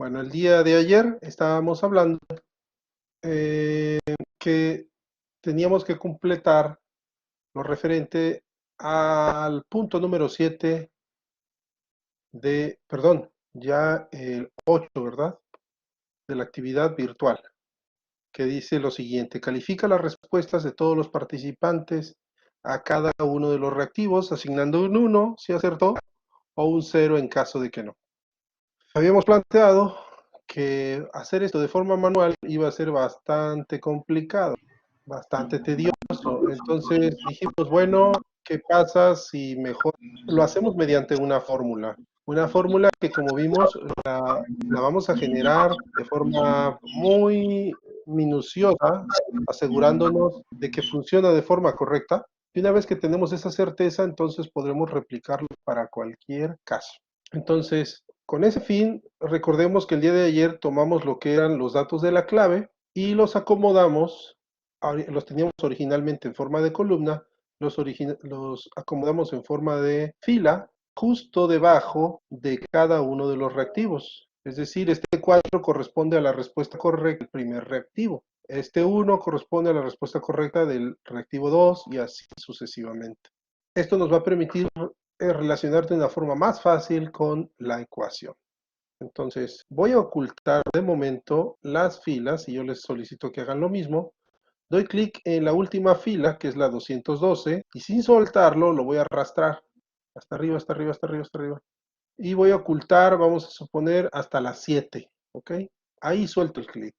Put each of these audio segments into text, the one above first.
Bueno, el día de ayer estábamos hablando que teníamos que completar lo referente al punto número 7 ya el 8, ¿verdad? De la actividad virtual, que dice lo siguiente: califica las respuestas de todos los participantes a cada uno de los reactivos, asignando un 1 si acertó o un 0 en caso de que no. Habíamos planteado que hacer esto de forma manual iba a ser bastante complicado, bastante tedioso. Entonces dijimos, bueno, ¿qué pasa si mejor lo hacemos mediante una fórmula? Una fórmula que, como vimos, la vamos a generar de forma muy minuciosa, asegurándonos de que funciona de forma correcta. Y una vez que tenemos esa certeza, entonces podremos replicarlo para cualquier caso. Entonces, con ese fin, recordemos que el día de ayer tomamos lo que eran los datos de la clave y los acomodamos, los teníamos originalmente en forma de columna, los acomodamos en forma de fila, justo debajo de cada uno de los reactivos. Es decir, este 4 corresponde a la respuesta correcta del primer reactivo. Este 1 corresponde a la respuesta correcta del reactivo 2 y así sucesivamente. Esto nos va a permitir relacionar de una forma más fácil con la ecuación. Entonces, voy a ocultar de momento las filas y yo les solicito que hagan lo mismo. Doy clic en la última fila, que es la 212, y sin soltarlo lo voy a arrastrar hasta arriba, hasta arriba, hasta arriba, hasta arriba. Y voy a ocultar, vamos a suponer, hasta las 7, ¿ok? Ahí suelto el clic.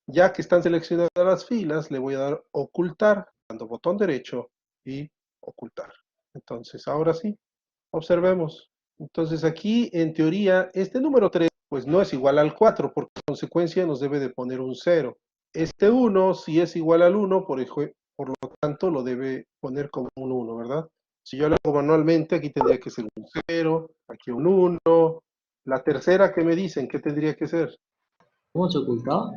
Ya que están seleccionadas las filas, le voy a dar ocultar, dando botón derecho y ocultar. Entonces, ahora sí, observemos. Entonces aquí, en teoría, este número 3, pues no es igual al 4, porque en consecuencia nos debe de poner un 0. Este 1, si es igual al 1, por lo tanto, lo debe poner como un 1, ¿verdad? Si yo lo hago manualmente, aquí tendría que ser un 0, aquí un 1. La tercera que me dicen, ¿qué tendría que ser? ¿Cómo se ocultó?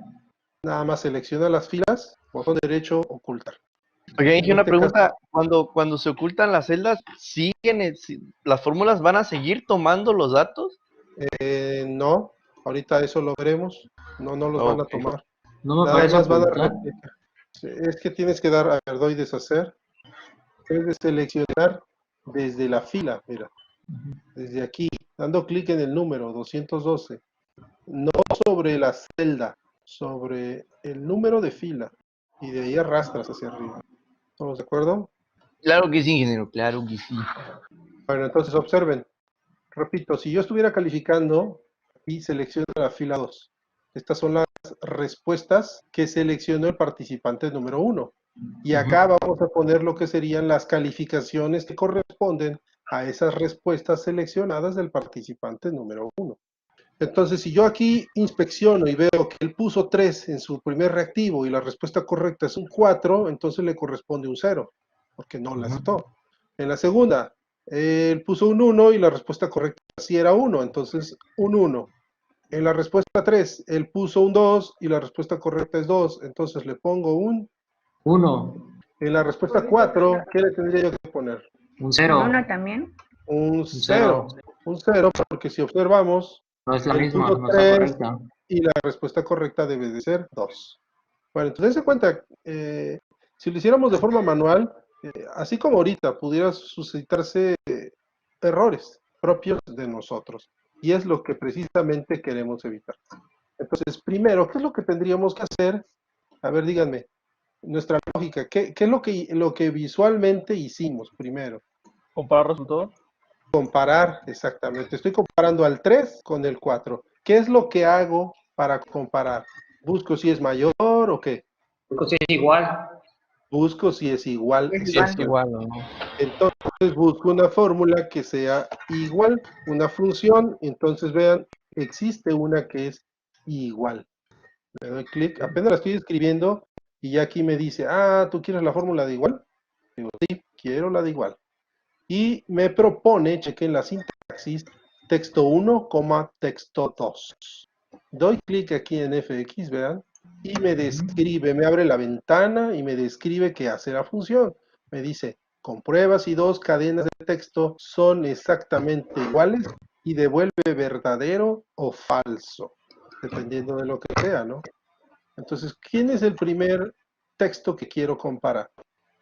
Nada más selecciona las filas, botón derecho, ocultar. Oye, dije una Este caso, pregunta, cuando se ocultan las celdas, las fórmulas van a seguir tomando los datos? no, ahorita eso lo veremos, no los van a Ok. tomar. No me Nada parece más van a ocultar. replicar. Sí, es que tienes que dar, a ver, doy deshacer. Tienes que seleccionar desde la fila, mira, desde aquí, dando clic en el número 212. No sobre la celda, sobre el número de fila. Y de ahí arrastras hacia arriba. ¿Estamos de acuerdo? Claro que sí, ingeniero, claro que sí. Bueno, entonces observen. Repito, si yo estuviera calificando y selecciono la fila 2, estas son las respuestas que seleccionó el participante número 1. Y acá vamos a poner lo que serían las calificaciones que corresponden a esas respuestas seleccionadas del participante número 1. Entonces, si yo aquí inspecciono y veo que él puso 3 en su primer reactivo y la respuesta correcta es un 4, entonces le corresponde un 0, porque no la aceptó. En la segunda, él puso un 1 y la respuesta correcta sí era 1, entonces un 1. En la respuesta 3, él puso un 2 y la respuesta correcta es 2, entonces le pongo un... 1, En la respuesta 4, ¿qué le tendría yo que poner? un 0, ¿Uno también? Un un 0. 0. Un 0, porque si observamos, No es la él misma, puso no está 3 correcta. y la respuesta correcta debe de ser 2. Bueno, entonces se cuenta, si lo hiciéramos de forma manual, así como ahorita, pudiera suscitarse errores propios de nosotros. Y es lo que precisamente queremos evitar. Entonces, primero, ¿qué es lo que tendríamos que hacer? A ver, díganme, nuestra lógica, ¿qué es lo que visualmente hicimos primero? ¿Comparar resultados? Comparar, exactamente. Estoy comparando al 3 con el 4. ¿Qué es lo que hago para comparar? ¿Busco si es mayor o qué? Porque es igual. Busco si es igual. Es Sí, es igual. igual, ¿no? Entonces busco una fórmula que sea igual, una función. Entonces vean, existe una que es igual. Le doy clic, apenas la estoy escribiendo y ya aquí me dice, ¿tú quieres la fórmula de igual? Digo, sí, quiero la de igual. Y me propone, chequen la sintaxis, texto 1, texto 2. Doy clic aquí en FX, vean, y me describe, me abre la ventana y me describe qué hace la función. Me dice, comprueba si dos cadenas de texto son exactamente iguales y devuelve verdadero o falso, dependiendo de lo que sea, ¿no? Entonces, ¿quién es el primer texto que quiero comparar?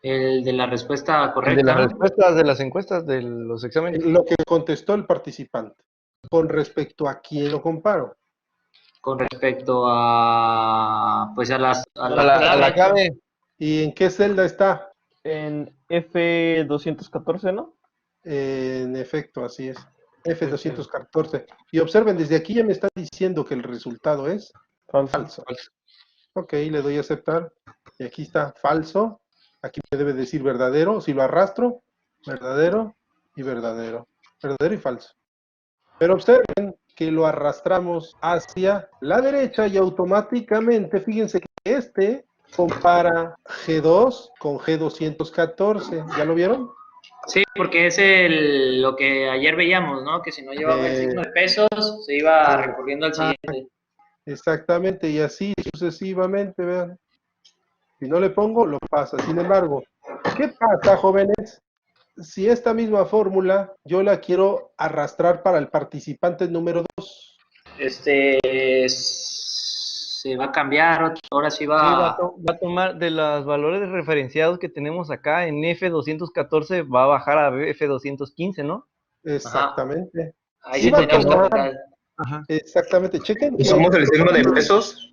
El de la respuesta El de las correcta, ¿no? respuestas de las encuestas de los exámenes. Lo que contestó el participante. ¿Con respecto a quién lo comparo? Con respecto a, pues a A la a la clave. clave. ¿Y en qué celda está? En F214, ¿no? En efecto, así es. F214. Y observen, desde aquí ya me está diciendo que el resultado es falso. Falso. Ok, le doy a aceptar. Y aquí está falso. Aquí me debe decir verdadero. Si lo arrastro, verdadero y verdadero. Verdadero y falso. Pero observen que lo arrastramos hacia la derecha y automáticamente, fíjense que este compara G2 con G214. ¿Ya lo vieron? Sí, porque es lo que ayer veíamos, ¿no? Que si no llevaba el signo de pesos, se iba recurriendo al siguiente. Exactamente, y así sucesivamente, vean. Si no le pongo, lo pasa. Sin embargo, ¿qué pasa, jóvenes? Si esta misma fórmula yo la quiero arrastrar para el participante número 2. Se va a cambiar, ahora sí Sí, va. va a tomar de los valores referenciados que tenemos acá en F214, va a bajar a F215, ¿no? Exactamente. Ahí Sí sí va a tenemos que tomar, aplicar. Ajá. exactamente, chequen. ¿Usamos el signo de pesos?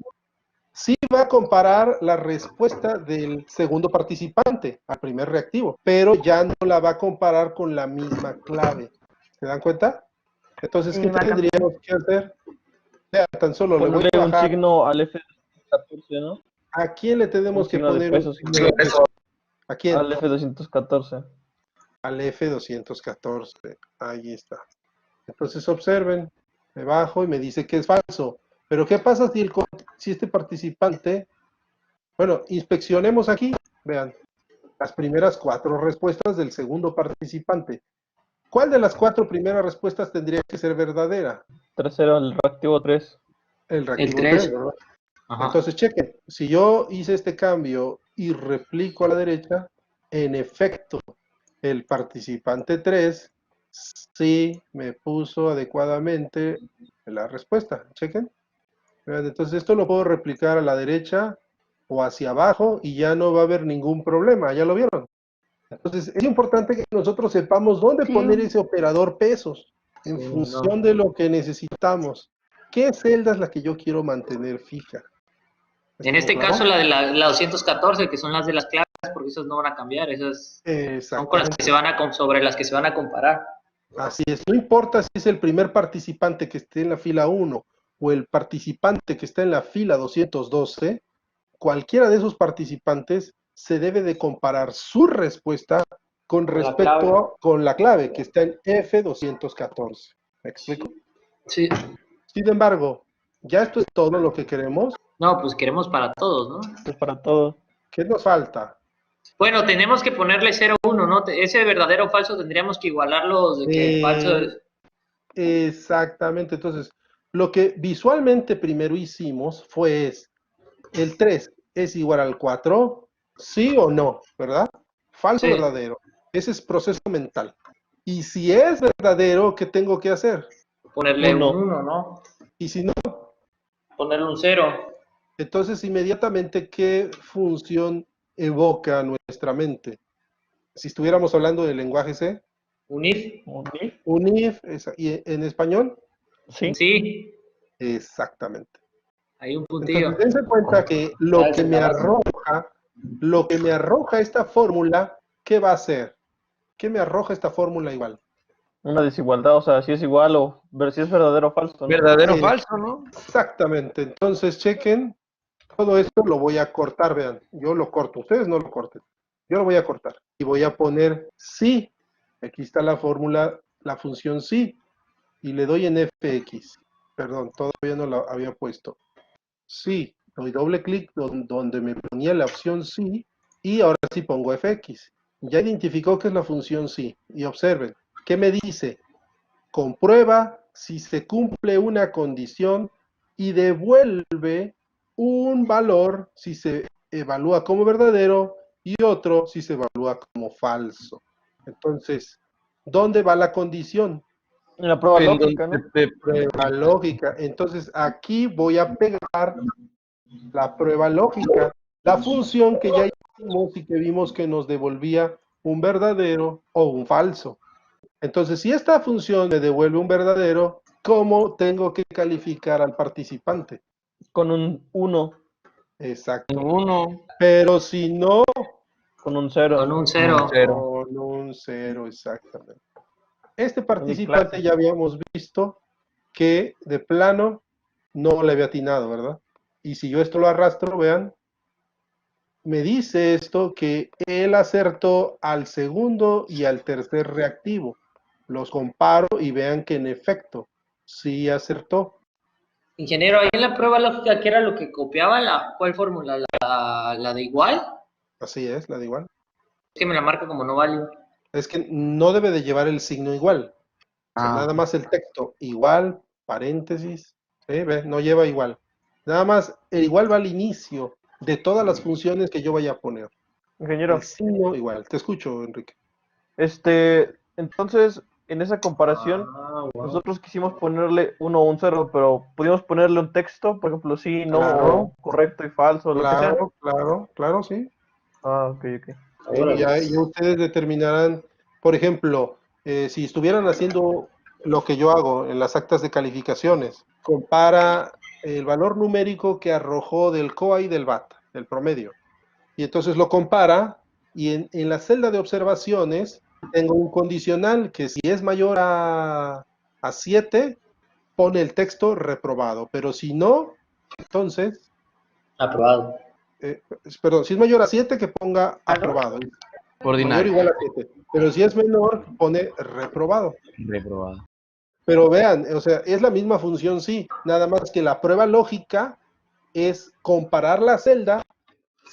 Sí va a comparar la respuesta del segundo participante al primer reactivo, pero ya no la va a comparar con la misma clave. ¿Se dan cuenta? Entonces, ¿qué tendríamos que hacer? Vea, tan solo le voy Ponerle a un bajar. signo al F214, ¿no? ¿A quién le tenemos Un que signo de poner un pesos. signo de peso? ¿A quién? Al F214. Al F214. Ahí está. Entonces observen, me bajo y me dice que es falso. Pero ¿qué pasa si este participante, bueno, inspeccionemos aquí, vean, las primeras 4 respuestas del segundo participante. ¿Cuál de las 4 primeras respuestas tendría que ser verdadera? Tercero, el reactivo 3. El reactivo El 3, 3. ¿verdad? Ajá. Entonces, chequen, si yo hice este cambio y replico a la derecha, en efecto, el participante 3 sí me puso adecuadamente la respuesta. Chequen. Vean, entonces esto lo puedo replicar a la derecha o hacia abajo y ya no va a haber ningún problema. ¿Ya lo vieron? Entonces es importante que nosotros sepamos dónde poner ese operador pesos en Sí, función no. de lo que necesitamos. ¿Qué celda es la que yo quiero mantener fija? En ¿Estuvo este claro? caso, la 214, que son las de las claves, porque esas no van a cambiar, esas son con las que Exactamente. se van a, sobre las que se van a comparar. Así es. No importa si es el primer participante que esté en la fila 1 o el participante que está en la fila 212, cualquiera de esos participantes se debe de comparar su respuesta con Con la clave. respecto con la clave que está en F214. ¿Me explico? Sí. Sin embargo, ya esto es todo lo que queremos. No, pues queremos para todos, ¿no? Es para todo. ¿Qué nos falta? Bueno, tenemos que ponerle 0-1, ¿no? Ese verdadero o falso tendríamos que igualarlos de que falso es. Exactamente. Entonces, lo que visualmente primero hicimos fue el 3 es igual al 4, sí o no, ¿verdad? Falso o Sí. verdadero. Ese es proceso mental. Y si es verdadero, ¿qué tengo que hacer? Ponerle Uno. un 1, ¿no? Y si no, Ponerle un 0. entonces inmediatamente, ¿qué función evoca nuestra mente? Si estuviéramos hablando del lenguaje C, Unir. Unir. unir, ¿y en español? Sí. Sí. Exactamente. Hay un puntillo. Entonces, dense cuenta que lo que me arroja esta fórmula, ¿qué va a hacer? ¿Qué me arroja esta fórmula igual? Una desigualdad, o sea, si es igual o ver si es verdadero o falso, ¿no? Verdadero o falso, ¿no? Exactamente. Entonces, chequen, todo esto lo voy a cortar, vean. Yo lo corto, ustedes no lo corten. Yo lo voy a cortar y voy a poner sí. Aquí está la fórmula, la función sí. Y le doy en fx. Perdón, todavía no lo había puesto. Sí, doy doble clic donde me ponía la opción sí y ahora sí pongo fx. Ya identificó que es la función sí. Y observen, ¿qué me dice? Comprueba si se cumple una condición y devuelve un valor si se evalúa como verdadero y otro si se evalúa como falso. Entonces, ¿dónde va la condición? En la prueba En lógica, donde ¿no? Prueba lógica. Entonces aquí voy a pegar la prueba lógica, la función que ya hicimos y que vimos que nos devolvía un verdadero o un falso. Entonces, si esta función me devuelve un verdadero, ¿cómo tengo que calificar al participante? Con un 1, Exacto. uno, Pero si no, con un 0. Con un 0. con un cero, exactamente. Este participante clase. ya habíamos visto que de plano no le había atinado, ¿verdad? Y si yo esto lo arrastro, vean, me dice esto que él acertó al segundo y al tercer reactivo. Los comparo y vean que en efecto sí acertó. Ingeniero, ahí en la prueba lógica, ¿qué era lo que copiaba? ¿Cuál fórmula? ¿La de igual? Así es, la de igual. Es que me la marca como no válido. Es que no debe de llevar el signo igual. O sea, nada más el texto igual, paréntesis, ¿sí? Ve, no lleva igual. Nada más el igual va al inicio de todas las funciones que yo vaya a poner. Ingeniero, El signo igual. Te escucho, Enrique. entonces, en esa comparación, Wow. nosotros quisimos ponerle 1 o un 0, pero pudimos ponerle un texto, por ejemplo, sí, no, Claro. o correcto y falso, lo que sea. Claro, sí. Ah, ok. Sí, ya ustedes determinarán, por ejemplo, si estuvieran haciendo lo que yo hago en las actas de calificaciones, compara el valor numérico que arrojó del COA y del BAT, del promedio. Y entonces lo compara y en la celda de observaciones tengo un condicional que si es mayor a 7, pone el texto reprobado, pero si no, entonces, Aprobado. perdón, si es mayor a 7, que ponga aprobado. Mayor o ordinario, igual a 7. Pero si es menor, pone reprobado. reprobado. Pero vean, o sea, es la misma función, sí. Nada más que la prueba lógica es comparar la celda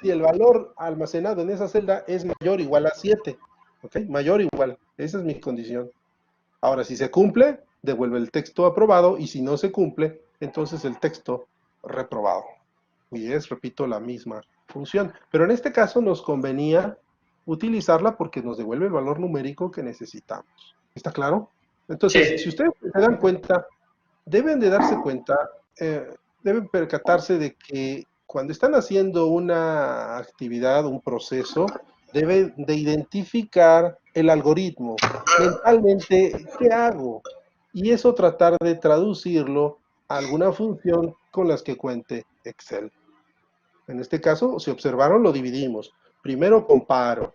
si el valor almacenado en esa celda es mayor o igual a 7. ¿Ok? Mayor o igual. Esa es mi condición. Ahora, si se cumple, devuelve el texto aprobado, y si no se cumple, entonces el texto reprobado. Y es, repito, la misma función. Pero en este caso nos convenía utilizarla porque nos devuelve el valor numérico que necesitamos. ¿Está claro? Entonces, Sí. si ustedes se dan cuenta, deben de darse cuenta, deben percatarse de que cuando están haciendo una actividad, un proceso, deben de identificar el algoritmo. Mentalmente, ¿qué hago? Y eso tratar de traducirlo a alguna función con las que cuente Excel. En este caso, si observaron, lo dividimos. Primero comparo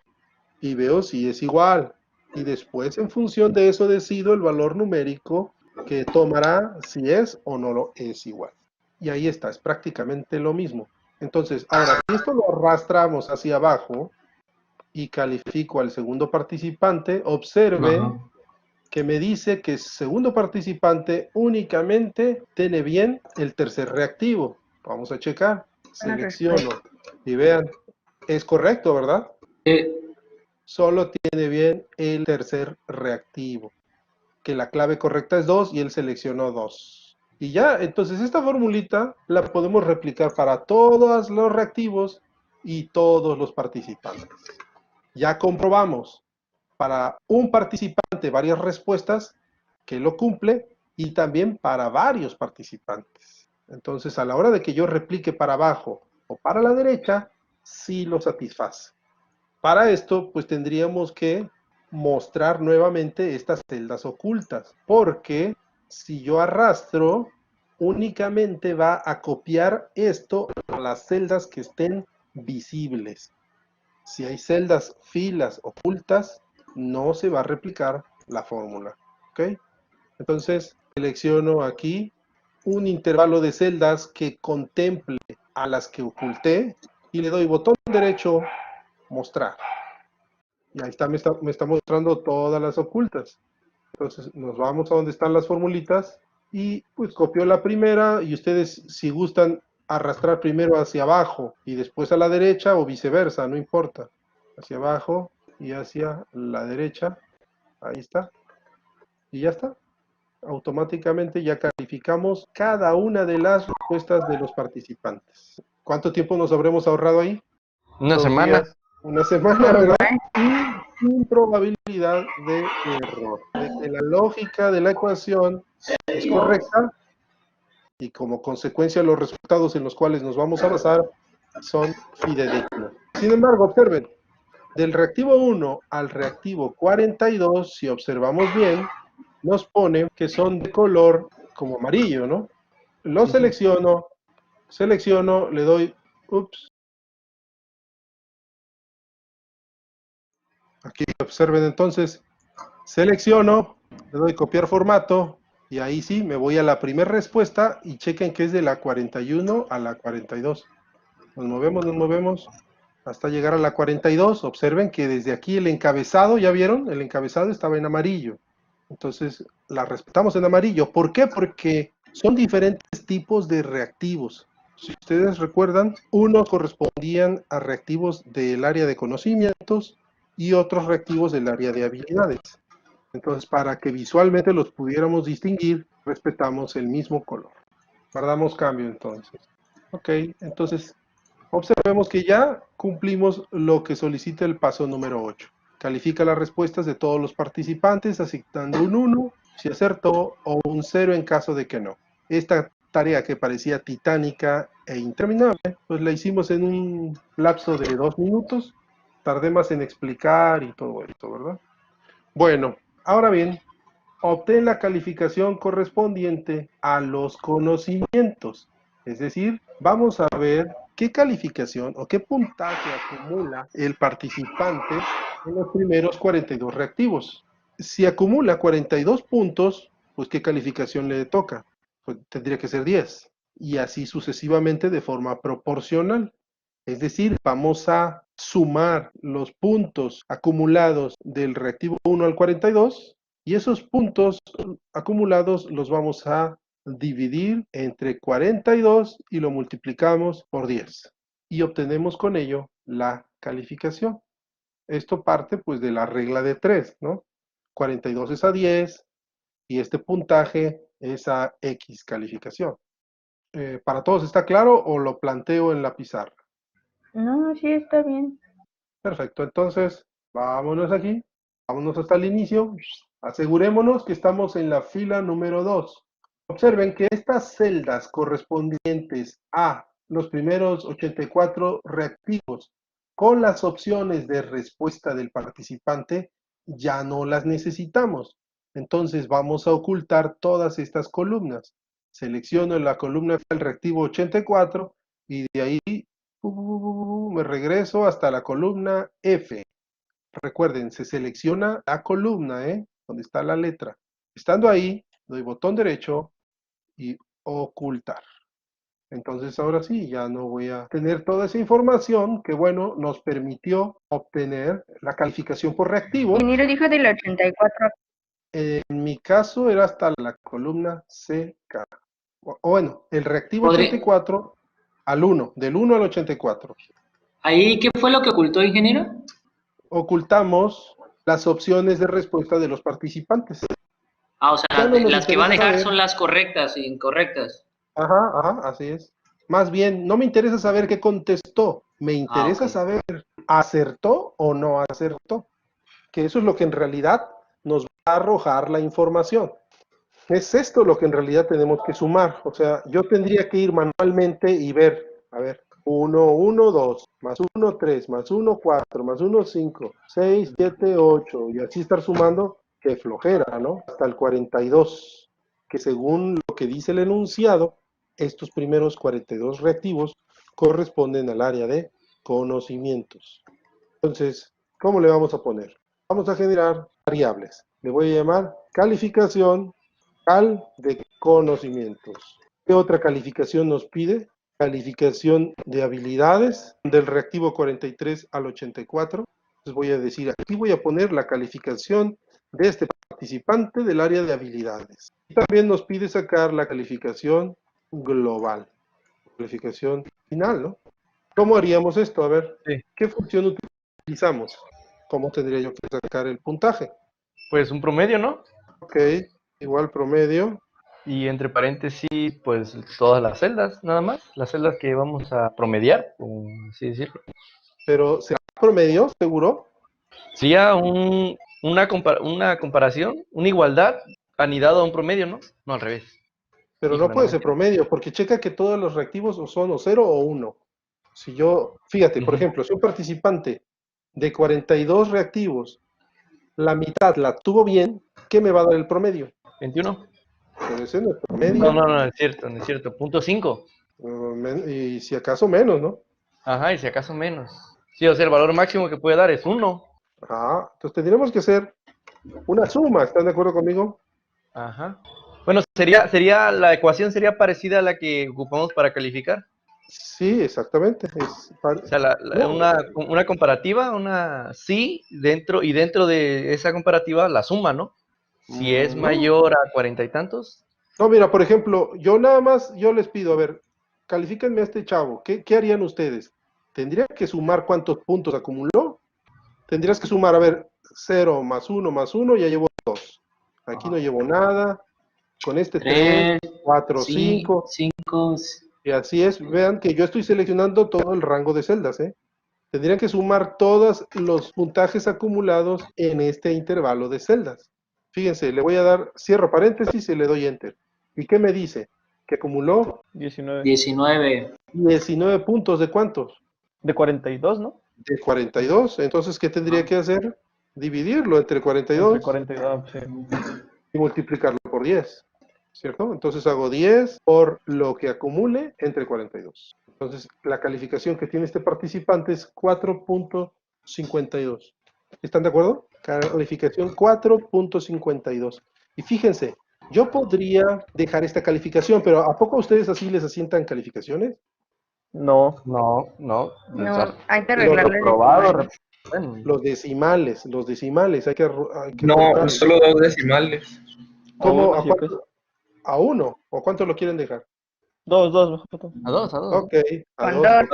y veo si es igual. Y después, en función de eso, decido el valor numérico que tomará si es o no lo es igual. Y ahí está, es prácticamente lo mismo. Entonces, ahora, si esto lo arrastramos hacia abajo y califico al segundo participante, observen Ajá. que me dice que segundo participante únicamente tiene bien el tercer reactivo. Vamos a checar. Selecciono y vean, es correcto, ¿verdad? Solo tiene bien el tercer reactivo, que la clave correcta es 2 y él seleccionó 2. Y ya, entonces esta formulita la podemos replicar para todos los reactivos y todos los participantes. Ya comprobamos para un participante varias respuestas que lo cumple, y también para varios participantes. Entonces, a la hora de que yo replique para abajo o para la derecha, sí lo satisface. Para esto, pues tendríamos que mostrar nuevamente estas celdas ocultas, porque si yo arrastro, únicamente va a copiar esto a las celdas que estén visibles. Si hay celdas, filas ocultas, no se va a replicar la fórmula. ¿Ok? Entonces, selecciono aquí un intervalo de celdas que contemple a las que oculté y le doy botón derecho, mostrar. Y ahí está, me está mostrando todas las ocultas. Entonces, nos vamos a donde están las formulitas y pues copio la primera, y ustedes, si gustan, arrastrar primero hacia abajo y después a la derecha, o viceversa, no importa. Hacia abajo y hacia la derecha. Ahí está. Y ya está. Automáticamente ya calificamos cada una de las respuestas de los participantes. ¿Cuánto tiempo nos habremos ahorrado ahí? Una 2 semana. días. Una semana, ¿verdad? Y sin probabilidad de error. De que la lógica de la ecuación es correcta y como consecuencia los resultados en los cuales nos vamos a basar son fidedignos. Sin embargo, observen, del reactivo 1 al reactivo 42, si observamos bien, nos pone que son de color como amarillo, ¿no? Lo selecciono, le doy, aquí observen entonces, selecciono, le doy copiar formato, y ahí sí, me voy a la primera respuesta, y chequen que es de la 41 a la 42. Nos movemos, hasta llegar a la 42, observen que desde aquí el encabezado, ¿ya vieron? El encabezado estaba en amarillo. Entonces, la respetamos en amarillo. ¿Por qué? Porque son diferentes tipos de reactivos. Si ustedes recuerdan, uno correspondían a reactivos del área de conocimientos y otros reactivos del área de habilidades. Entonces, para que visualmente los pudiéramos distinguir, respetamos el mismo color. Guardamos cambio entonces. Ok, entonces observemos que ya cumplimos lo que solicita el paso número 8. Califica las respuestas de todos los participantes asignando un 1 si acertó o un 0 en caso de que no. Esta tarea que parecía titánica e interminable, pues la hicimos en un lapso de 2 minutos. Tardé más en explicar y todo esto, ¿verdad? Bueno, ahora bien, obtén la calificación correspondiente a los conocimientos. Es decir, vamos a ver qué calificación o qué puntaje acumula el participante en los primeros 42 reactivos. Si acumula 42 puntos, pues ¿qué calificación le toca? Pues tendría que ser 10. Y así sucesivamente de forma proporcional. Es decir, vamos a sumar los puntos acumulados del reactivo 1 al 42 y esos puntos acumulados los vamos a dividir entre 42 y lo multiplicamos por 10. Y obtenemos con ello la calificación. Esto parte pues de la regla de 3, ¿no? 42 es a 10 y este puntaje es a X calificación. ¿Para todos está claro o lo planteo en la pizarra? No, sí está bien. Perfecto, entonces vámonos aquí, vámonos hasta el inicio, asegurémonos que estamos en la fila número 2. Observen que estas celdas correspondientes a los primeros 84 reactivos con las opciones de respuesta del participante ya no las necesitamos. Entonces vamos a ocultar todas estas columnas. Selecciono la columna del reactivo 84 y de ahí me regreso hasta la columna F. Recuerden, se selecciona la columna, donde está la letra. Estando ahí, doy botón derecho y ocultar. Entonces ahora sí, ya no voy a tener toda esa información que, bueno, nos permitió obtener la calificación por reactivo. Ingeniero dijo del 84. En mi caso era hasta la columna CK. O bueno, el reactivo 84 al 1, del 1 al 84. ¿Ahí qué fue lo que ocultó, ingeniero? Ocultamos las opciones de respuesta de los participantes. Ah, o sea, Ya no nos las que va a interesa dejar saber. son las correctas e incorrectas. Ajá, así es. Más bien, no me interesa saber qué contestó, me interesa ok. saber, ¿acertó o no acertó? Que eso es lo que en realidad nos va a arrojar la información. Es esto lo que en realidad tenemos que sumar. O sea, yo tendría que ir manualmente y ver, a ver, 1, 1, 2, más 1, 3, más 1, 4, más 1, 5, 6, 7, 8, y así estar sumando, qué flojera, ¿no? Hasta el 42, que según lo que dice el enunciado, estos primeros 42 reactivos corresponden al área de conocimientos. Entonces, ¿cómo le vamos a poner? Vamos a generar variables. Le voy a llamar calificación de conocimientos. ¿Qué otra calificación nos pide? Calificación de habilidades del reactivo 43 al 84. Entonces voy a decir, aquí voy a poner la calificación de este participante del área de habilidades. Y también nos pide sacar la calificación global, calificación final, ¿no? ¿Cómo haríamos esto? A ver, Sí. ¿qué función utilizamos? ¿Cómo tendría yo que sacar el puntaje? Pues un promedio, ¿no? Ok, igual promedio. Y entre paréntesis, pues todas las celdas, nada más. Las celdas que vamos a promediar, como así decirlo. Pero ¿será promedio, seguro. Sería una comparación, una igualdad anidado a un promedio, ¿no? No, al revés. Pero Híjole, no puede me ser entiendo. promedio, porque checa que todos los reactivos o son o 0 o 1. Si yo, fíjate, por Ujú. ejemplo, si un participante de 42 reactivos, la mitad la tuvo bien, ¿qué me va a dar el promedio? 21. Pero ese no es No, promedio, no es cierto, no es cierto. Punto 5. y si acaso menos, ¿no? Ajá, y si acaso menos. Sí, o sea, el valor máximo que puede dar es 1. Entonces tendríamos que hacer una suma, ¿están de acuerdo conmigo? Ajá. Bueno, la ecuación sería parecida a la que ocupamos para calificar. Sí, exactamente. O sea, No, una comparativa, una sí, dentro de esa comparativa, la suma, ¿no? Si es no. mayor a 40 y tantos, No, mira, por ejemplo, yo les pido, a ver, califíquenme a este chavo, ¿qué harían ustedes? ¿Tendría que sumar cuántos puntos acumuló? Tendrías que sumar, a ver, 0 más 1, ya llevo 2. Aquí no llevo nada, con este 3, 3, 4, 5, 5, y así es. Vean que yo estoy seleccionando todo el rango de celdas, ¿eh? Tendrían que sumar todos los puntajes acumulados en este intervalo de celdas. Fíjense, le voy a dar, cierro paréntesis y le doy enter. ¿Y qué me dice? Que acumuló 19. 19. 19 puntos, ¿de cuántos? De 42, ¿no? De 42. Entonces, ¿qué tendría que hacer? Dividirlo entre Entre 42 42, sí. y multiplicarlo por 10, ¿cierto? Entonces hago 10 por lo que acumule entre 42. Entonces, la calificación que tiene este participante es 4.52. ¿Están de acuerdo? Calificación 4.52. Y fíjense, yo podría dejar esta calificación, pero ¿a poco a ustedes así les asientan calificaciones? No. no. No, Pensar. hay que Los arreglarle Reprobado, decimales. Bueno, los decimales, hay que No, cortarlos. solo 2 decimales. a ¿Cómo? uno, ¿A sí, pues. cuánto? ¿A uno? ¿O cuánto lo quieren dejar? Dos, mejor todo. a dos, a dos. Ok, a Con 2. dos.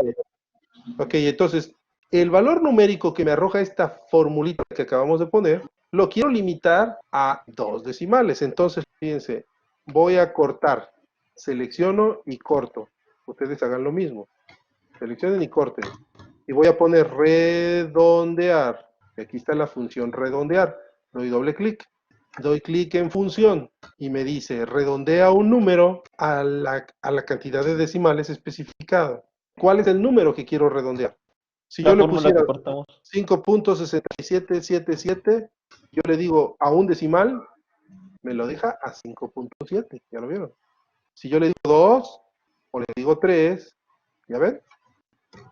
Ok, entonces, el valor numérico que me arroja esta formulita que acabamos de poner, lo quiero limitar a 2 decimales. Entonces, fíjense, voy a cortar. Selecciono y corto. Ustedes hagan lo mismo. Seleccionen y corten. Y voy a poner redondear. Y aquí está la función redondear. Doy doble clic. Doy clic en función y me dice redondea un número a la cantidad de decimales especificado. ¿Cuál es el número que quiero redondear? Si yo La le fórmula pusiera que cortamos. 5.6777, yo le digo a un decimal, me lo deja a 5.7. ¿Ya lo vieron? Si yo le digo 2 o le digo 3, ¿ya ven?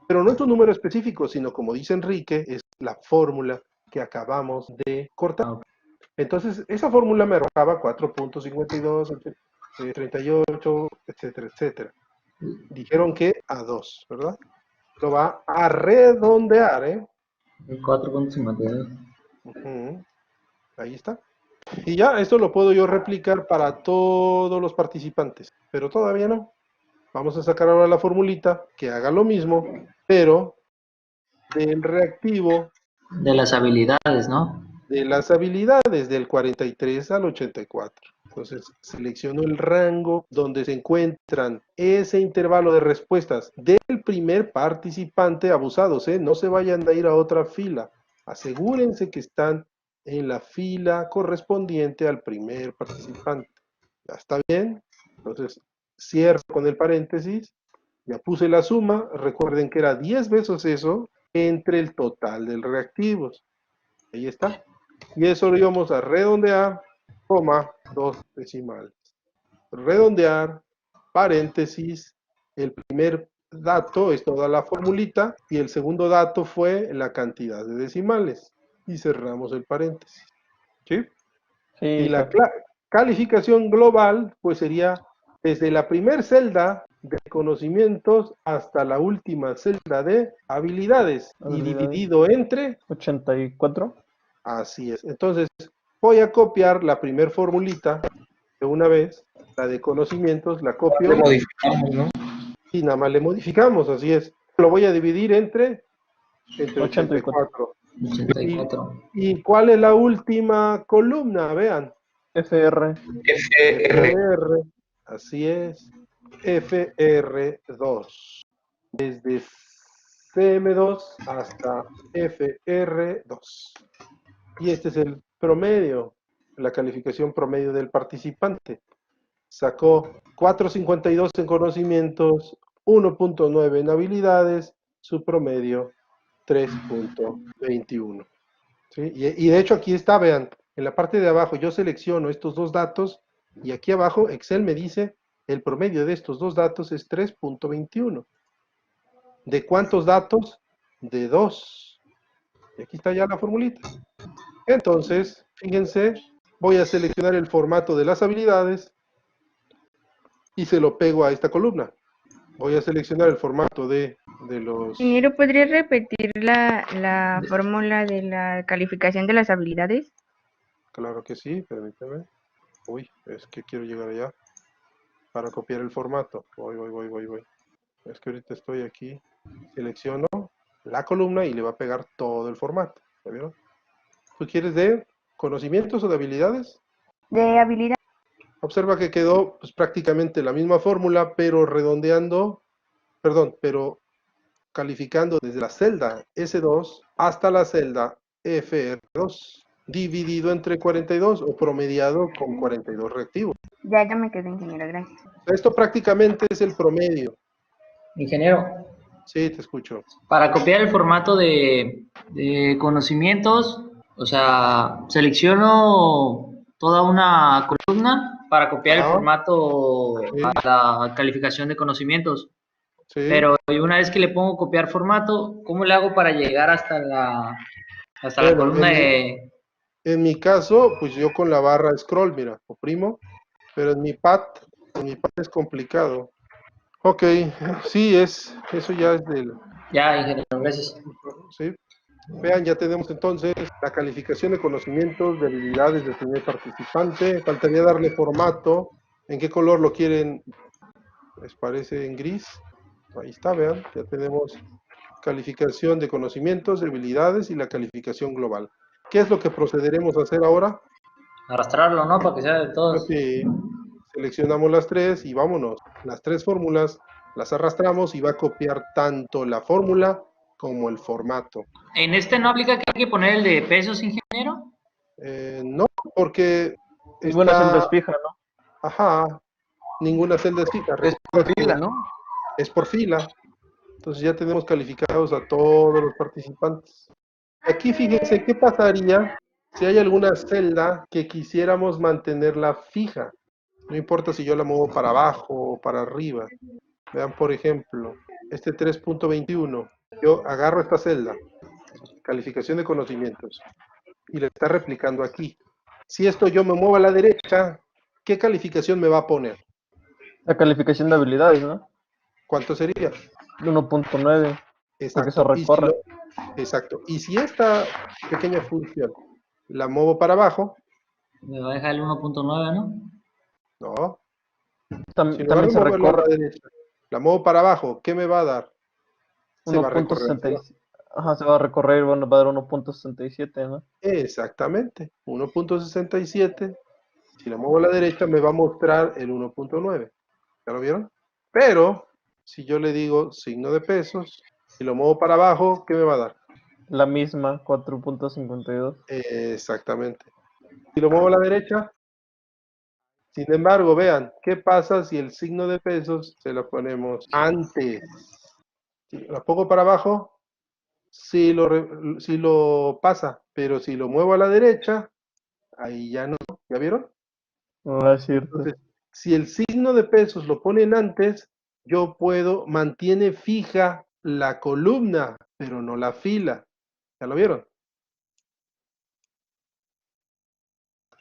Pero no es un número específico, sino como dice Enrique, es la fórmula que acabamos de cortar. Entonces, esa fórmula me arrojaba 4.52, 38, etcétera, etcétera. Dijeron que a 2, ¿verdad? Lo va a redondear, ¿eh? 4.52. Ujú, ahí está. Y ya, esto lo puedo yo replicar para todos los participantes, pero todavía no. Vamos a sacar ahora la formulita que haga lo mismo, pero del reactivo De las habilidades, ¿no? de las habilidades del 43 al 84. Entonces, selecciono el rango donde se encuentran ese intervalo de respuestas del primer participante. Abusados, ¿eh? No se vayan a ir a otra fila. Asegúrense que están en la fila correspondiente al primer participante. ¿Ya está bien? Entonces, cierro con el paréntesis. Ya puse la suma. Recuerden que era 10 veces eso entre el total de reactivos. Ahí está. Y eso lo íbamos a redondear, coma, 2 decimales. Redondear, paréntesis, el primer dato es toda la formulita y el segundo dato fue la cantidad de decimales. Y cerramos el paréntesis. ¿Sí? Y Sí, la jefe. calificación global, pues sería desde la primer celda de conocimientos hasta la última celda de habilidades y Habilidades. dividido entre 84. Así es. Entonces, voy a copiar la primer formulita de una vez, la de conocimientos, la Le copio modificamos, ¿no? y nada más le modificamos, así es. Lo voy a dividir entre 84. 84. ¿Y, 84. y cuál es la última columna? Vean. FR. FR. FR, así es. FR2. Desde CM2 hasta FR2. Y este es el promedio, la calificación promedio del participante. Sacó 4.52 en conocimientos, 1.9 en habilidades, su promedio 3.21. ¿Sí? Y de hecho aquí está, vean, en la parte de abajo yo selecciono estos dos datos y aquí abajo Excel me dice el promedio de estos dos datos es 3.21. ¿De cuántos datos? De 2. Y aquí está ya la formulita. Entonces, fíjense, voy a seleccionar el formato de las habilidades y se lo pego a esta columna. Voy a seleccionar el formato de los... Ingeniero, ¿podría repetir la fórmula de la calificación de las habilidades? Claro que sí, permíteme. Uy, es que quiero llegar allá para copiar el formato. Voy. Es que ahorita estoy aquí. Selecciono la columna y le va a pegar todo el formato. ¿Ya vieron? ¿Tú quieres de conocimientos o de habilidades? De habilidad. Observa que quedó pues, prácticamente la misma fórmula, pero redondeando, perdón, pero calificando desde la celda S2 hasta la celda FR2, dividido entre 42 o promediado con 42 reactivos. Ya me quedé, ingeniero, gracias. Esto prácticamente es el promedio. Ingeniero, Sí, te escucho. para copiar el formato de conocimientos, o sea, selecciono toda una columna para copiar el Ajá. formato Sí. a la calificación de conocimientos. Sí. Pero una vez que le pongo copiar formato, ¿cómo le hago para llegar hasta la Bueno, columna de... En mi caso, pues yo con la barra scroll, mira, oprimo, pero en mi pad es complicado. Ok, sí, eso ya es del... Ya, ingeniero, gracias. ¿Sí? Vean, ya tenemos entonces la calificación de conocimientos, de habilidades del primer participante. Faltaría darle formato. ¿En qué color lo quieren? ¿Les parece en gris? Ahí está, vean, ya tenemos calificación de conocimientos, de habilidades y la calificación global. ¿Qué es lo que procederemos a hacer ahora? Arrastrarlo, ¿no? Para que sea de todos. Sí, seleccionamos las tres y vámonos. Las tres fórmulas las arrastramos y va a copiar tanto la fórmula como el formato. ¿En este no aplica que hay que poner el de pesos, ingeniero? No, porque Ninguna celda es está... fija, ¿no? Ajá, ninguna celda es fija. Es por Recuerda que fila, ¿no? es por fila. Entonces ya tenemos calificados a todos los participantes. Aquí fíjense qué pasaría si hay alguna celda que quisiéramos mantenerla fija. No importa si yo la muevo para abajo o para arriba. Vean, por ejemplo, este 3.21. Yo agarro esta celda, calificación de conocimientos, y la está replicando aquí. Si esto yo me muevo a la derecha, ¿qué calificación me va a poner? La calificación de habilidades, ¿no? ¿Cuánto sería? 1.9. Porque se Exacto. recorre. Exacto. Y si esta pequeña función la muevo para abajo, Me va a dejar el 1.9, ¿no? no. Si en lugar También de se moverla a la recorre derecha, la muevo para abajo, ¿qué me va a dar? Se va a recorrer. 1.67. Ajá, se va a recorrer, bueno, va a dar 1.67, ¿no? Exactamente. 1.67. Si la muevo a la derecha, me va a mostrar el 1.9. ¿Ya lo vieron? Pero, si yo le digo signo de pesos, y lo muevo para abajo, ¿qué me va a dar? La misma, 4.52. Exactamente. Si lo muevo a la derecha, sin embargo, vean, ¿qué pasa si el signo de pesos se lo ponemos antes? Si lo pongo para abajo, sí lo pasa, pero si lo muevo a la derecha, ahí ya no. ¿Ya vieron? No es cierto. Entonces, si el signo de pesos lo ponen antes, yo mantiene fija la columna, pero no la fila. ¿Ya lo vieron?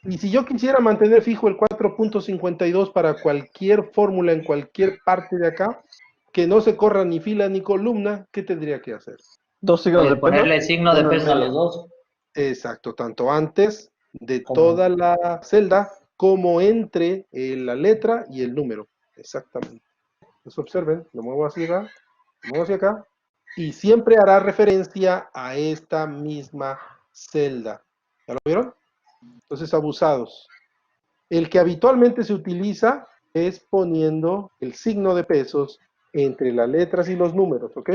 Y si yo quisiera mantener fijo el 4.52 para cualquier fórmula en cualquier parte de acá, que no se corra ni fila ni columna, ¿qué tendría que hacer? Dos signos de pesos. Ponerle signo de uno en pesos a medio. los dos. Exacto, tanto antes de ¿Cómo? toda la celda como entre la letra y el número. Exactamente. Pues observen, lo muevo hacia acá, y siempre hará referencia a esta misma celda. ¿Ya lo vieron? Entonces, abusados. El que habitualmente se utiliza es poniendo el signo de pesos entre las letras y los números, ¿ok?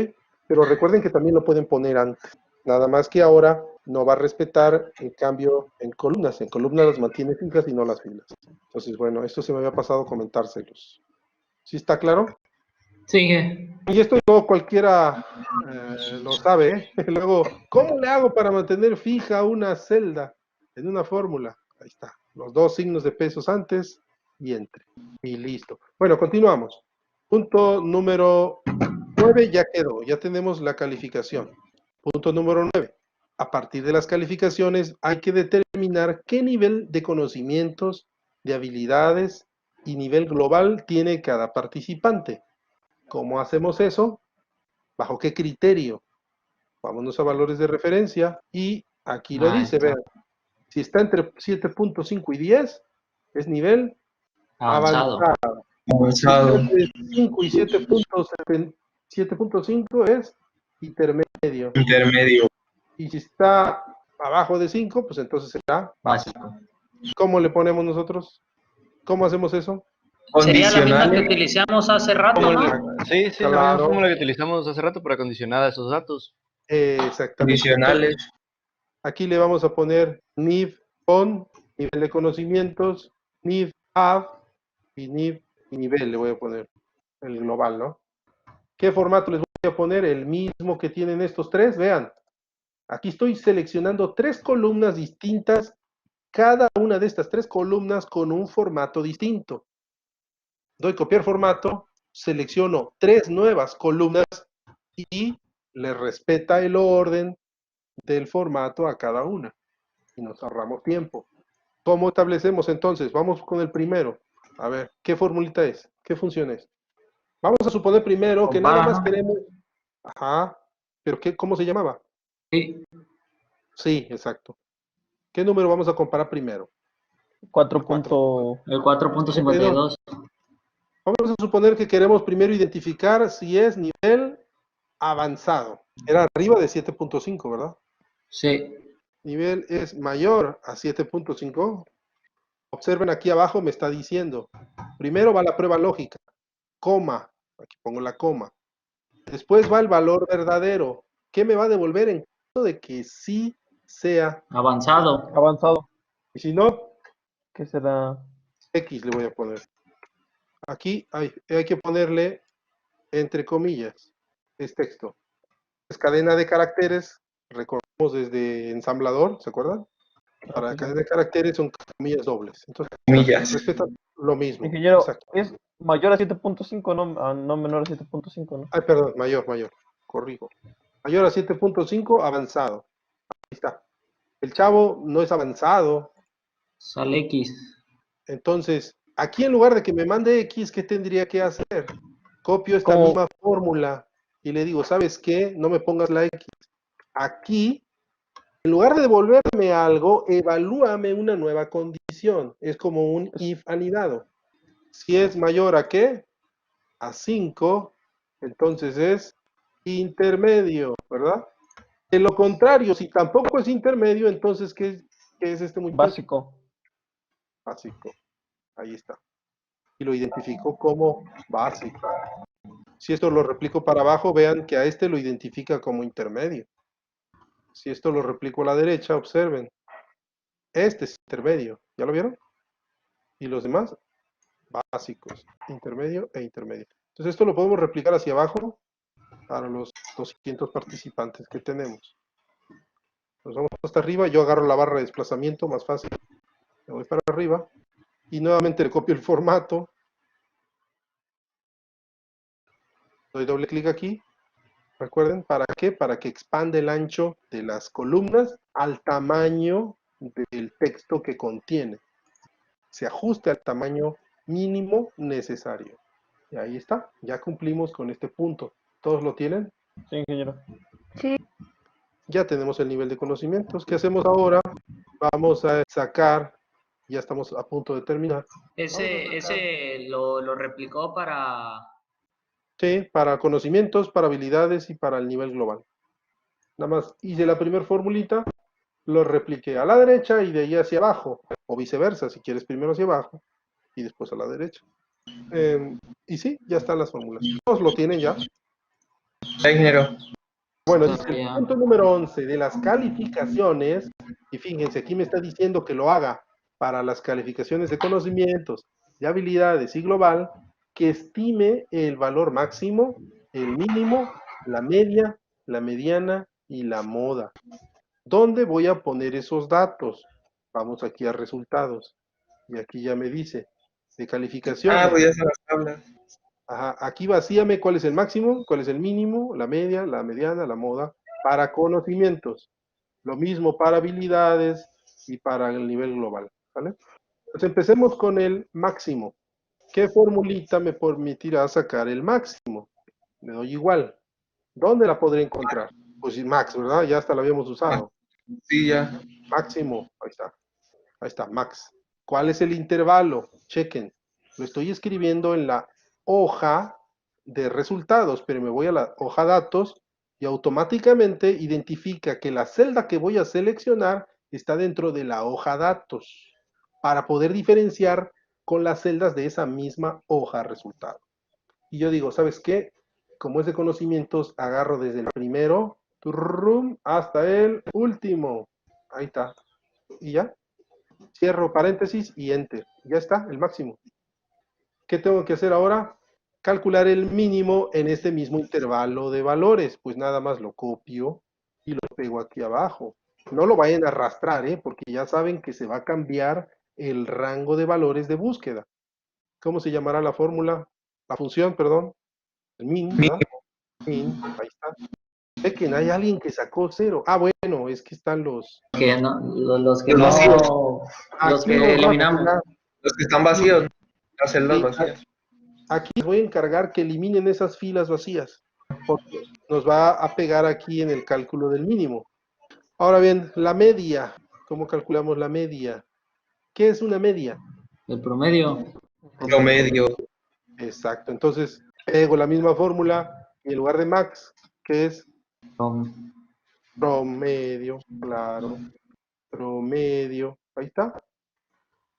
Pero recuerden que también lo pueden poner antes. Nada más que ahora no va a respetar el cambio en columnas. En columnas las mantiene fijas y no las filas. Entonces, bueno, esto se me había pasado comentárselos. ¿Sí está claro? Sigue. Y esto no cualquiera lo sabe, ¿eh? Luego, ¿cómo le hago para mantener fija una celda en una fórmula? Ahí está, los dos signos de pesos antes y entre. Y listo. Bueno, continuamos. Punto número 9 ya quedó, ya tenemos la calificación. Punto número 9. A partir de las calificaciones hay que determinar qué nivel de conocimientos, de habilidades y nivel global tiene cada participante. ¿Cómo hacemos eso? ¿Bajo qué criterio? Vámonos a valores de referencia y aquí lo Ahí dice, está. vean. Si está entre 7.5 y 10, es nivel Avanzado. avanzado. Si Avanzado. está entre 5 y 7.5 es intermedio. Intermedio. Y si está abajo de 5, pues entonces será básico. Básico. ¿Cómo le ponemos nosotros? ¿Cómo hacemos eso? Sería la misma que Condicionales. utilizamos hace rato, Como ¿no? sí, la misma Claro. fórmula que utilizamos hace rato para condicionar a esos datos. Exactamente. Condicionales. Aquí le vamos a poner NIV con nivel de conocimientos, NIV have y NIV y nivel le voy a poner el global, ¿no? ¿Qué formato les voy a poner? El mismo que tienen estos tres, vean. Aquí estoy seleccionando tres columnas distintas, cada una de estas tres columnas con un formato distinto. Doy copiar formato, selecciono tres nuevas columnas y le respeta el orden del formato a cada una. Y nos ahorramos tiempo. ¿Cómo establecemos entonces? Vamos con el primero. A ver, ¿qué formulita es? ¿Qué función es? Vamos a suponer primero que nada Compara, más ¿no? queremos... Ajá, pero ¿cómo se llamaba? Sí. Sí, exacto. ¿Qué número vamos a comparar primero? 4 El 4. punto... El 4.52. Vamos a suponer que queremos primero identificar si es nivel avanzado. Era arriba de 7.5, ¿verdad? Sí. Nivel es mayor a 7.5. Observen aquí abajo, me está diciendo. Primero va la prueba lógica, coma. Aquí pongo la coma. Después va el valor verdadero. ¿Qué me va a devolver en caso de que sí sea? Avanzado. Avanzado. Y si no, ¿Qué será? X le voy a poner. Aquí hay que ponerle entre comillas. Es texto. Es cadena de caracteres. Recordemos desde ensamblador, ¿se acuerdan? Para Ok. cadena de caracteres son comillas dobles. Entonces, Millas. respeta lo mismo. Ingeniero, Exacto. es mayor a 7.5, no menor a 7.5, ¿no? Ay, perdón, mayor. Corrijo. Mayor a 7.5, avanzado. Ahí está. El chavo no es avanzado. Sale X. Entonces, aquí en lugar de que me mande X, ¿qué tendría que hacer? Copio esta ¿Cómo? misma fórmula y le digo, ¿sabes qué? No me pongas la X. Aquí, en lugar de devolverme algo, evalúame una nueva condición. Es como un if anidado. Si es mayor a ¿qué? A 5, entonces es intermedio, ¿verdad? De lo contrario, si tampoco es intermedio, entonces ¿qué es este muchacho? Básico. Básico. Ahí está. Y lo identificó como básico. Si esto lo replico para abajo, vean que a este lo identifica como intermedio. Si esto lo replico a la derecha, observen. Este es intermedio. ¿Ya lo vieron? Y los demás, básicos. Intermedio e intermedio. Entonces esto lo podemos replicar hacia abajo para los 200 participantes que tenemos. Nos vamos hasta arriba, yo agarro la barra de desplazamiento, más fácil. Me voy para arriba y nuevamente le copio el formato. Doy doble clic aquí. Recuerden, ¿para qué? Para que expande el ancho de las columnas al tamaño del texto que contiene. Se ajuste al tamaño mínimo necesario. Y ahí está, ya cumplimos con este punto. ¿Todos lo tienen? Sí, ingeniero. Sí, Ya tenemos el nivel de conocimientos. ¿Qué hacemos ahora? Vamos a sacar, ya estamos a punto de terminar. Ese lo replicó para... Sí, para conocimientos, para habilidades y para el nivel global. Nada más hice la primera formulita, lo repliqué a la derecha y de ahí hacia abajo, o viceversa, si quieres primero hacia abajo y después a la derecha. Y sí, ya están las fórmulas. Todos lo tienen ya. Ya, ingeniero. Bueno, dice el Ya. punto número 11 de las calificaciones, y fíjense, aquí me está diciendo que lo haga para las calificaciones de conocimientos, de habilidades y global, que estime el valor máximo, el mínimo, la media, la mediana y la moda. ¿Dónde voy a poner esos datos? Vamos aquí a resultados. Y aquí ya me dice, de calificaciones. Pues ya son las tablas. Ajá, aquí vacíame cuál es el máximo, cuál es el mínimo, la media, la mediana, la moda, para conocimientos. Lo mismo para habilidades y para el nivel global, ¿vale? Pues empecemos con el máximo. ¿Qué formulita me permitirá sacar el máximo? Le doy igual. ¿Dónde la podré encontrar? Pues sí, max, ¿verdad? Ya hasta la habíamos usado. Sí, ya. Máximo, ahí está, max. ¿Cuál es el intervalo? Chequen. Lo estoy escribiendo en la hoja de resultados, pero me voy a la hoja datos y automáticamente identifica que la celda que voy a seleccionar está dentro de la hoja datos para poder diferenciar con las celdas de esa misma hoja resultado. Y yo digo, ¿sabes qué? Como es de conocimientos, agarro desde el primero turrum, hasta el último. Ahí está. Y ya. Cierro paréntesis y enter. Ya está, el máximo. ¿Qué tengo que hacer ahora? Calcular el mínimo en este mismo intervalo de valores. Pues nada más lo copio y lo pego aquí abajo. No lo vayan a arrastrar, porque ya saben que se va a cambiar el rango de valores de búsqueda. ¿Cómo se llamará la fórmula? La función, perdón. El min, ¿verdad? Min, ahí está. Ve que no hay alguien que sacó 0. Ah, bueno, es que están los... Que no, los que Los no, vacíos. los Aquí que los eliminamos. vamos a- Los que están vacíos, las celdas Sí, vacías. aquí les voy a encargar que eliminen esas filas vacías, porque nos va a pegar aquí en el cálculo del mínimo. Ahora bien, la media. ¿Cómo calculamos la media? ¿Qué es una media? El promedio. Promedio. Exacto. Entonces, pego la misma fórmula y en lugar de max, ¿qué es? Prom- Promedio, claro. Promedio. Ahí está.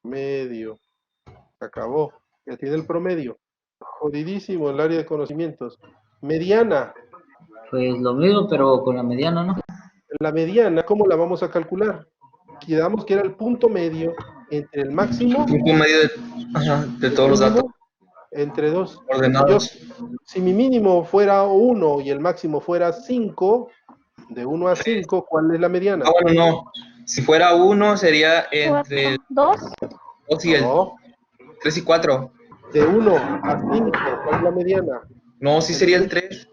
Medio. Se acabó. Ya tiene el promedio. Jodidísimo el área de conocimientos. Mediana. Pues lo mismo, pero con la mediana, ¿no? La mediana, ¿cómo la vamos a calcular? Quedamos que era el punto medio entre el máximo Punto medio de y el todos los datos mínimo entre dos. ordenados. Si mi mínimo fuera 1 y el máximo fuera 5, de 1 a 5, ¿cuál es la mediana? Bueno, no. Si fuera 1 sería entre el 2. 2 y el No, 3 y 4. de 1 a 5, ¿cuál es la mediana? No, sí sería el 3.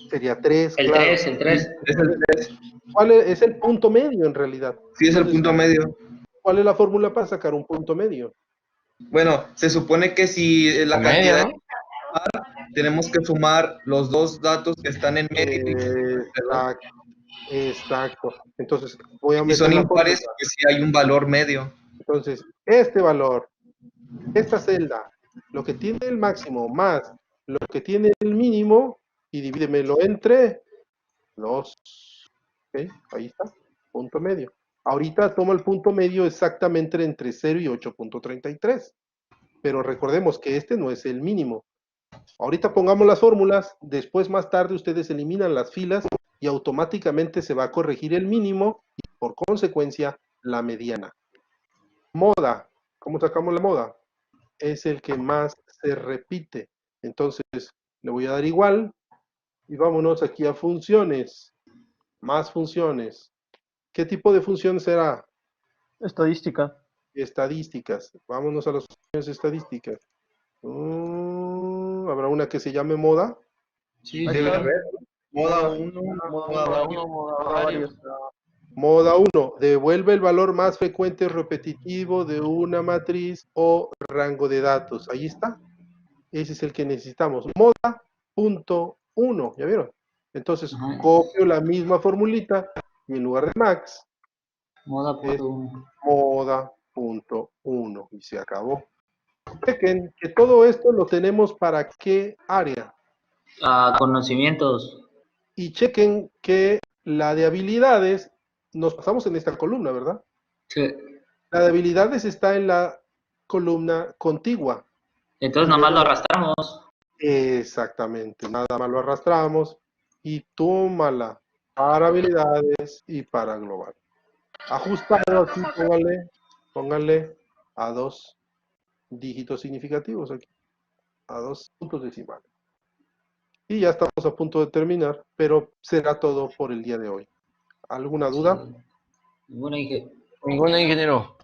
Sería 3, El claro. 3, el 3. Es el 3. ¿Cuál es el punto medio en realidad? Sí, es el Entonces, punto medio. ¿cuál es la fórmula para sacar un punto medio? Bueno, se supone que si la Promedio, cantidad ¿no? tenemos que sumar los dos datos que están en medio Exacto, exacto. Entonces, voy a y son meter la fórmula. impares, pues sí hay un valor medio. Entonces, este valor, esta celda, lo que tiene el máximo más lo que tiene el mínimo, y divídemelo entre 2. ¿Ok? Ahí está, punto medio. Ahorita tomo el punto medio exactamente entre 0 y 8.33. Pero recordemos que este no es el mínimo. Ahorita pongamos las fórmulas, después más tarde ustedes eliminan las filas y automáticamente se va a corregir el mínimo y por consecuencia la mediana. Moda, ¿cómo sacamos la moda? Es el que más se repite. Entonces le voy a dar igual y vámonos aquí a funciones. Más funciones. ¿Qué tipo de función será? Estadística. Estadísticas. Vámonos a las funciones estadísticas. ¿Habrá una que se llame moda? Sí, Ahí sí. Debe está. haber moda 1, moda Moda 2. 1, moda varios. Moda 1. Devuelve el valor más frecuente repetitivo de una matriz o rango de datos. Ahí está. Ese es el que necesitamos. Moda punto 1. ¿Ya vieron? Entonces Ajá. copio la misma formulita y en lugar de max Moda es punto uno. moda punto 1 y se acabó. Chequen que todo esto lo tenemos para qué área. Conocimientos. Y chequen que la de habilidades, nos pasamos en esta columna, ¿verdad? Sí. La de habilidades está en la columna contigua. Entonces nada más lo arrastramos. Exactamente, nada más lo arrastramos y tómala. para habilidades y para global. Ajustado aquí, póngale a 2 dígitos significativos aquí, a 2 puntos decimales. Y ya estamos a punto de terminar, pero será todo por el día de hoy. ¿Alguna duda? Ninguna Ninguna, ingeniero.